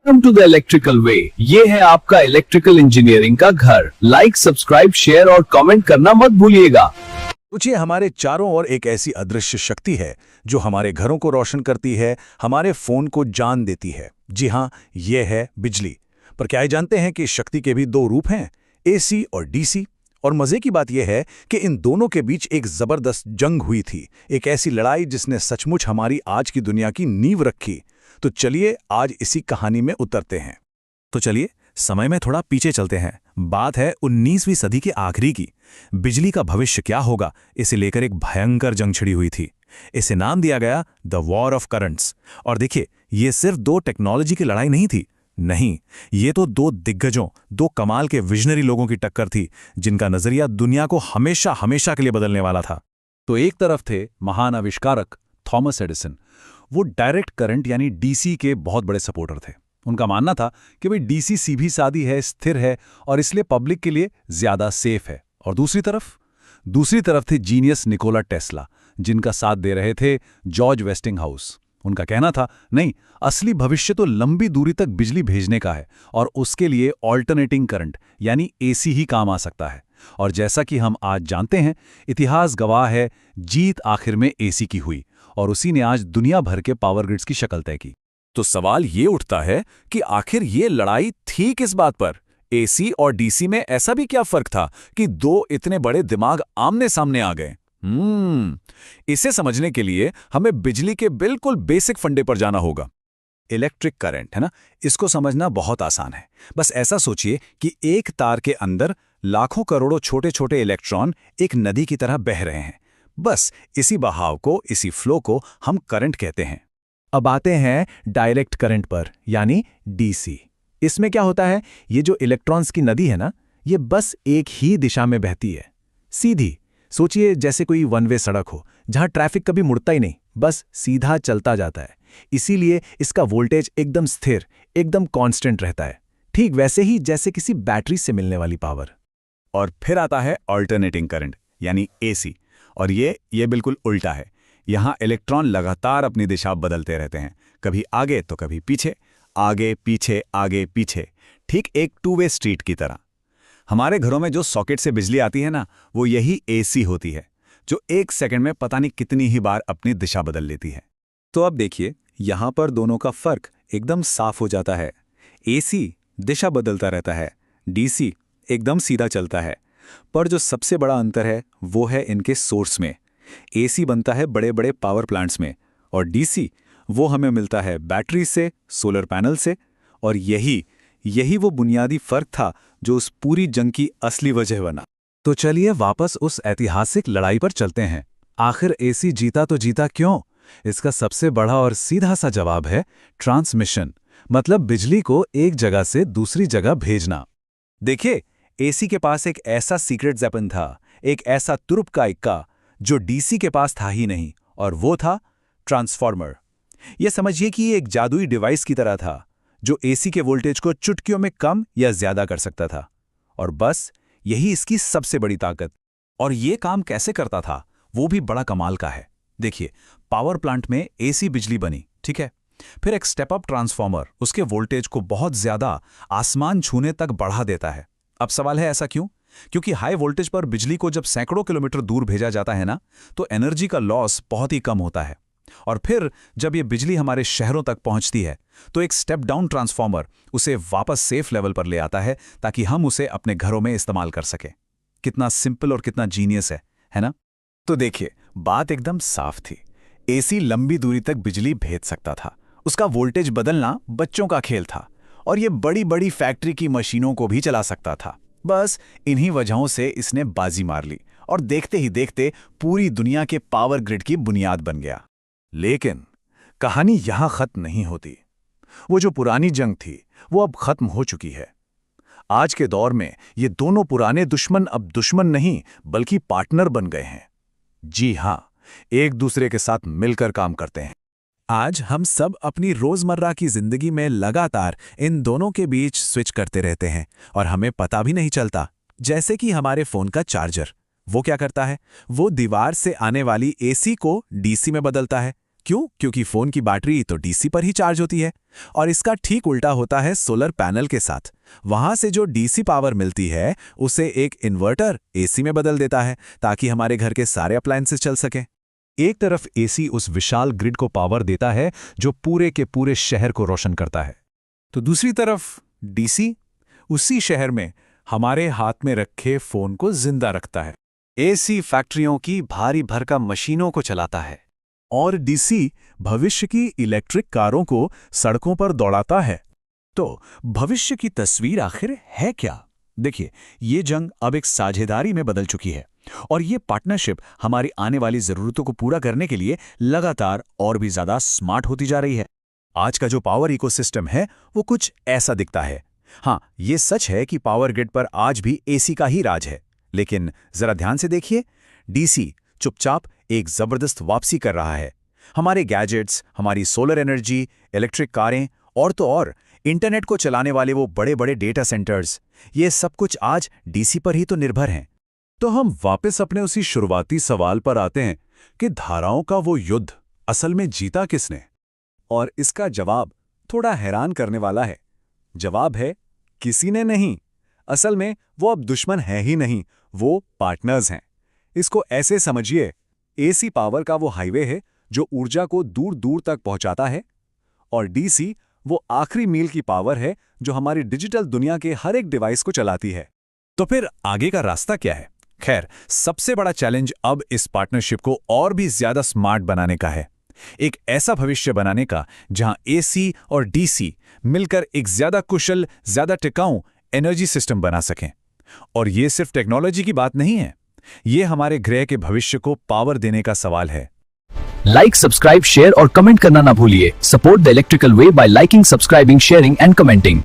Welcome to the electrical वे। ये है आपका इलेक्ट्रिकल इंजीनियरिंग का घर। लाइक, सब्सक्राइब, शेयर और कमेंट करना मत भूलिएगा। सोचिए, हमारे चारों ओर एक ऐसी अदृश्य शक्ति है जो हमारे घरों को रोशन करती है, हमारे फोन को जान देती है। जी हाँ, यह है बिजली। पर क्या ये जानते हैं कि इस शक्ति के भी दो रूप हैं, एसी और डीसी। और मजे की बात यह है कि इन दोनों के बीच एक जबरदस्त जंग हुई थी, एक ऐसी लड़ाई जिसने सचमुच हमारी आज की दुनिया की नींव रखी। तो चलिए आज इसी कहानी में उतरते हैं। तो चलिए समय में थोड़ा पीछे चलते हैं। बात है 19वीं सदी के आखिरी की। बिजली का भविष्य क्या होगा, इसे लेकर एक भयंकर जंग छिड़ी हुई थी। इसे नाम दिया गया द वॉर ऑफ करंट्स। और देखिए, ये सिर्फ दो टेक्नोलॉजी की लड़ाई नहीं थी। नहीं, ये तो दो दिग्गजों, दो कमाल के विजनरी लोगों की टक्कर थी, जिनका नजरिया दुनिया को हमेशा हमेशा के लिए बदलने वाला था। तो एक तरफ थे महान आविष्कारक थॉमस एडिसन। वो डायरेक्ट करंट यानी डीसी के बहुत बड़े सपोर्टर थे। उनका मानना था कि भाई डीसी सीधी सादी है, स्थिर है और इसलिए पब्लिक के लिए ज्यादा सेफ है। और दूसरी तरफ थे जीनियस निकोला टेस्ला, जिनका साथ दे रहे थे जॉर्ज वेस्टिंगहाउस। उनका कहना था, नहीं, असली भविष्य तो लंबी दूरी तक बिजली भेजने का है और उसके लिए ऑल्टरनेटिंग करंट यानी एसी ही काम आ सकता है। और जैसा कि हम आज जानते हैं, इतिहास गवाह है, जीत आखिर में एसी की हुई और उसी ने आज दुनिया भर के पावर ग्रिड्स की शक्ल तय की। तो सवाल ये उठता है कि आखिर ये लड़ाई थी किस बात पर? एसी और डीसी में ऐसा भी क्या फर्क था कि दो इतने बड़े दिमाग आमने सामने आ गए? इसे समझने के लिए हमें बिजली के बिल्कुल बेसिक फंडे पर जाना होगा। इलेक्ट्रिक करंट, है ना? इसको समझना बहुत आसान है। बस ऐसा सोचिए कि एक तार के अंदर लाखों करोड़ों छोटे छोटे इलेक्ट्रॉन एक नदी की तरह बह रहे हैं। बस इसी बहाव को, इसी फ्लो को हम करंट कहते हैं। अब आते हैं डायरेक्ट करंट पर, यानी डीसी। इसमें क्या होता है, ये जो इलेक्ट्रॉन्स की नदी है ना, ये बस एक ही दिशा में बहती है, सीधी। सोचिए जैसे कोई वन वे सड़क हो, जहां ट्रैफिक कभी मुड़ता ही नहीं, बस सीधा चलता जाता है। इसीलिए इसका वोल्टेज एकदम स्थिर, एकदम कांस्टेंट रहता है, ठीक वैसे ही जैसे किसी बैटरी से मिलने वाली पावर। और फिर आता है अल्टरनेटिंग करंट यानी एसी। और ये बिल्कुल उल्टा है। यहाँ इलेक्ट्रॉन लगातार अपनी दिशा बदलते रहते हैं, कभी आगे तो कभी पीछे, आगे पीछे आगे पीछे, ठीक एक टू वे स्ट्रीट की तरह। हमारे घरों में जो सॉकेट से बिजली आती है ना, वो यही एसी होती है, जो एक सेकंड में पता नहीं कितनी ही बार अपनी दिशा बदल लेती है। तो अब देखिए, यहाँ पर दोनों का फर्क एकदम साफ हो जाता है। एसी दिशा बदलता रहता है, डीसी एकदम सीधा चलता है। पर जो सबसे बड़ा अंतर है वो है इनके सोर्स में। एसी बनता है बड़े बड़े पावर प्लांट्स में और डीसी वो हमें मिलता है बैटरी से, सोलर पैनल से। और यही वो बुनियादी फर्क था जो उस पूरी जंग की असली वजह बना। तो चलिए वापस उस ऐतिहासिक लड़ाई पर चलते हैं। आखिर एसी जीता तो जीता क्यों? इसका सबसे बड़ा और सीधा सा जवाब है ट्रांसमिशन, मतलब बिजली को एक जगह से दूसरी जगह भेजना। देखिए, एसी के पास एक ऐसा सीक्रेट वेपन था, एक ऐसा तुरुप का इक्का जो डीसी के पास था ही नहीं, और वो था ट्रांसफार्मर। यह समझिए कि ये एक जादुई डिवाइस की तरह था जो एसी के वोल्टेज को चुटकियों में कम या ज्यादा कर सकता था। और बस यही इसकी सबसे बड़ी ताकत। और ये काम कैसे करता था वो भी बड़ा कमाल का है। देखिए, पावर प्लांट में एसी बिजली बनी, ठीक है। फिर एक स्टेप अप ट्रांसफार्मर उसके वोल्टेज को बहुत ज्यादा आसमान छूने तक बढ़ा देता है। अब सवाल है, ऐसा क्यों? क्योंकि हाई वोल्टेज पर बिजली को जब सैकड़ों किलोमीटर दूर भेजा जाता है ना, तो एनर्जी का लॉस बहुत ही कम होता है। और फिर जब ये बिजली हमारे शहरों तक पहुंचती है, तो एक स्टेप डाउन ट्रांसफार्मर उसे वापस सेफ लेवल पर ले आता है ताकि हम उसे अपने घरों में इस्तेमाल कर सकें। कितना सिंपल और कितना जीनियस है ना? तो देखिए, बात एकदम साफ थी। एसी लंबी दूरी तक बिजली भेज सकता था, उसका वोल्टेज बदलना बच्चों का खेल था। और ये बड़ी बड़ी फैक्ट्री की मशीनों को भी चला सकता था। बस इन्हीं वजहों से इसने बाजी मार ली और देखते ही देखते पूरी दुनिया के पावर ग्रिड की बुनियाद बन गया। लेकिन कहानी यहां खत्म नहीं होती। वो जो पुरानी जंग थी वो अब खत्म हो चुकी है। आज के दौर में ये दोनों पुराने दुश्मन अब दुश्मन नहीं बल्कि पार्टनर बन गए हैं। जी हां, एक दूसरे के साथ मिलकर काम करते हैं। आज हम सब अपनी रोजमर्रा की जिंदगी में लगातार इन दोनों के बीच स्विच करते रहते हैं और हमें पता भी नहीं चलता। जैसे कि हमारे फोन का चार्जर, वो क्या करता है? वो दीवार से आने वाली एसी को डीसी में बदलता है, क्यों? क्योंकि फोन की बैटरी तो डीसी पर ही चार्ज होती है। और इसका ठीक उल्टा होता है सोलर पैनल के साथ। वहां से जो डीसी पावर मिलती है उसे एक इन्वर्टर एसी में बदल देता है ताकि हमारे घर के सारे अप्लायंसेस चल सकें। एक तरफ एसी उस विशाल ग्रिड को पावर देता है जो पूरे के पूरे शहर को रोशन करता है, तो दूसरी तरफ डीसी उसी शहर में हमारे हाथ में रखे फोन को जिंदा रखता है। एसी फैक्ट्रियों की भारी भरकम मशीनों को चलाता है और डीसी भविष्य की इलेक्ट्रिक कारों को सड़कों पर दौड़ाता है। तो भविष्य की तस्वीर आखिर है क्या? देखिए, ये जंग अब एक साझेदारी में बदल चुकी है और ये पार्टनरशिप हमारी आने वाली जरूरतों को पूरा करने के लिए लगातार और भी ज्यादा स्मार्ट होती जा रही है। आज का जो पावर इकोसिस्टम है वो कुछ ऐसा दिखता है। हाँ, ये सच है कि पावर ग्रिड पर आज भी एसी का ही राज है, लेकिन जरा ध्यान से देखिए, डीसी चुपचाप एक जबरदस्त वापसी कर रहा है। हमारे गैजेट्स, हमारी सोलर एनर्जी, इलेक्ट्रिक कारें और तो और इंटरनेट को चलाने वाले वो बड़े बड़े डेटा सेंटर्स, ये सब कुछ आज डीसी पर ही तो निर्भर हैं। तो हम वापस अपने उसी शुरुआती सवाल पर आते हैं कि धाराओं का वो युद्ध असल में जीता किसने? और इसका जवाब थोड़ा हैरान करने वाला है। जवाब है, किसी ने नहीं। असल में वो अब दुश्मन है ही नहीं, वो पार्टनर्स हैं। इसको ऐसे समझिए, एसी पावर का वो हाईवे है जो ऊर्जा को दूर दूर तक पहुंचाता है, और डीसी वो आखिरी मील की पावर है जो हमारी डिजिटल दुनिया के हर एक डिवाइस को चलाती है। तो फिर आगे का रास्ता क्या है? खैर, सबसे बड़ा चैलेंज अब इस पार्टनरशिप को और भी ज्यादा स्मार्ट बनाने का है। एक ऐसा भविष्य बनाने का जहां एसी और डीसी मिलकर एक ज्यादा कुशल, ज्यादा टिकाऊ एनर्जी सिस्टम बना सकें। और ये सिर्फ टेक्नोलॉजी की बात नहीं है, ये हमारे ग्रह के भविष्य को पावर देने का सवाल है। लाइक, सब्सक्राइब, शेयर और कमेंट करना ना भूलिए। Support the electrical way by liking, subscribing, sharing and commenting.